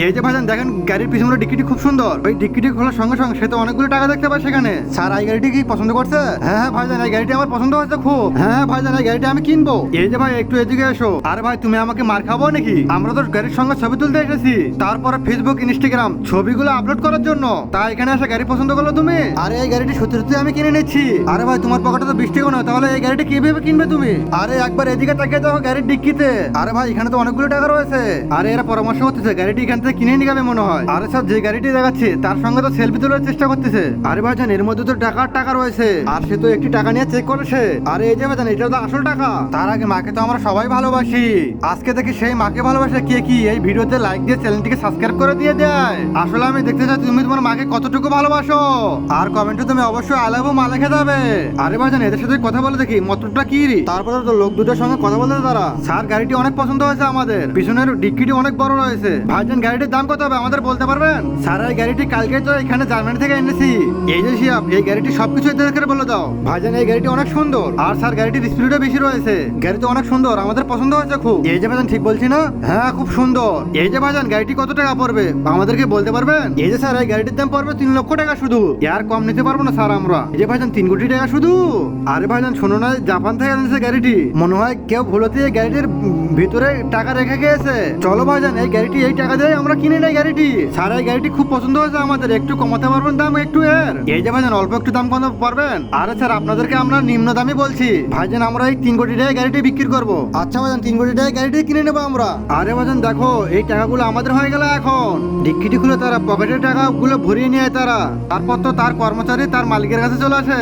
এই যে ভাইজান দেখেন গাড়ির পিছনে ডিক্কিটি খুব সুন্দর, ওই ডিক্কিটি খোলার সঙ্গে সঙ্গে সে তো অনেকগুলো টাকা দেখতে পায় সেখানে। স্যার এই গাড়িটি কি পছন্দ করছে? হ্যাঁ হ্যাঁ ভাইজান এই গাড়িটি আমার পছন্দ হয়েছে খুব। হ্যাঁ ভাইজান এই গাড়িটা আমি কিনবো। এই যে ভাই একটু এদিকে এসো। আরে ভাই তুমি আমাকে মার খাবো নাকি? আমরা তো গাড়ির সঙ্গে ছবি তুলতে এসেছি, তারপরে ফেসবুক ইনস্টাগ্রাম ছবিগুলো আপলোড করার জন্য। তাই এখানে এসে গাড়ি পছন্দ করলো তুমি? আরে এই গাড়িটি সত্যি সত্যি আমি কিনে নিচ্ছি। আরে ভাই তোমার পকেটে তো 20 টাকা নয়, তাহলে এই গাড়িটা কিভাবে কিনবে তুমি? আরে একবার এদিকে তাকিয়ে দেখো গাড়ির ডিক্কিতে। আরে ভাই এখানে তো অনেকগুলো টাকা রয়েছে। আরে এরা পরামর্শ করতেছে গাড়িটি এখান থেকে কিনে নিয়ে যাবে মনে হয়। আরে স্যার যে গাড়িটি দেখাচ্ছে তার সঙ্গে তো সেলফি তোলার চেষ্টা করতেছে। আরে ভাইজান এর মধ্যে তো টাকা রয়েছে, আর সে তো একটি টাকা নিয়ে চেক করেছে। আরে এই যে ভাইজান এটা তো আসল টাকা। তার আগে মাকে তো আমরা সবাই ভালোবাসি, আজকে দেখি সেই মাকে ভালোবাসে কে কি এই ভিডিওতে লাইক দিয়ে চ্যানেলটিকে সাবস্ক্রাইব করে দিয়ে দেয়। আসলে আমি দেখতে চাই তুমি তোমার মাকে কতটুকু ভালোবাসো, আর কমেন্টে তুমি অবশ্যই আই লাভ ইউ মা লিখে যাবে। আরে ভাইজান এদের সাথে কথা বলে দেখি মতলবটা কি। তারপরে তো লোক দুটোর সঙ্গে কথা বলতে তারা। স্যার গাড়িটি অনেক পছন্দ হয়েছে আমাদের, পিছনের ডিক্কিটি অনেক বড় রয়েছে। ভাইজান গাড়িটির দাম কত হবে আমাদের বলতে পারবেন? স্যার এই গাড়িটি কালকে তো এখানে জার্মানি থেকে এনেছি। এই যে শিয়াব এই গাড়িটি সবকিছু দেখে বলে দাও। ভাইজান এই গাড়িটি অনেক সুন্দর, আর স্যার গাড়িটির স্পিডও বেশি রয়েছে। গাড়িটি অনেক সুন্দর, আমাদের পছন্দ হয়েছে খুব। এই যে ভাইজান ঠিক বলছি না? হ্যাঁ খুব সুন্দর। এই যে ভাইজান গাড়িটি কত টাকা পড়বে আমাদেরকে বলতে পারবেন? এই যে স্যার এই গাড়িটির দাম পড়বে 3 লক্ষ টাকা শুধু, এর কম নিতে পারবো না স্যার আমরা। এই যে ভাইজান 3 কোটি টাকা শুধু। আরে ভাইজান শোনো না, জাপান থেকে এনেছে গাড়িটি, মনে হয় কেউ ভুলতে এই গাড়িটির ভিতরে টাকা রেখে গিয়েছে। চলো ভাইজান এই গাড়িটি এই টাকা দিয়ে আমরা কিনে নেই গাড়িটি। স্যার এই গাড়িটি খুব পছন্দ হয়েছে আমাদের, একটু কমাতে পারবেন দাম একটু এর? এই যে ভাইজান অল্প একটু দাম কমাতে পারবেন? আরে স্যার আপনাদেরকে আমরা নিম্ন দামই বলছি ভাইজান, আমরা এই 3 কোটি টাকায় গাড়িটি বিক্রি করবো। আচ্ছা ভাইজান 3 কোটি টাকায় গাড়িটি কিনে নেবো আমরা। আরে ভাইজান দেখো এই টাকাগুলো আমাদের হয়ে গেল এখন। ডিক্কিটি খুলে তারা পকেটের টাকাগুলো ভরিয়ে নিয়ে তারা, তারপর তো তার কর্মচারী তার মালিকের কাছে চলে আসে।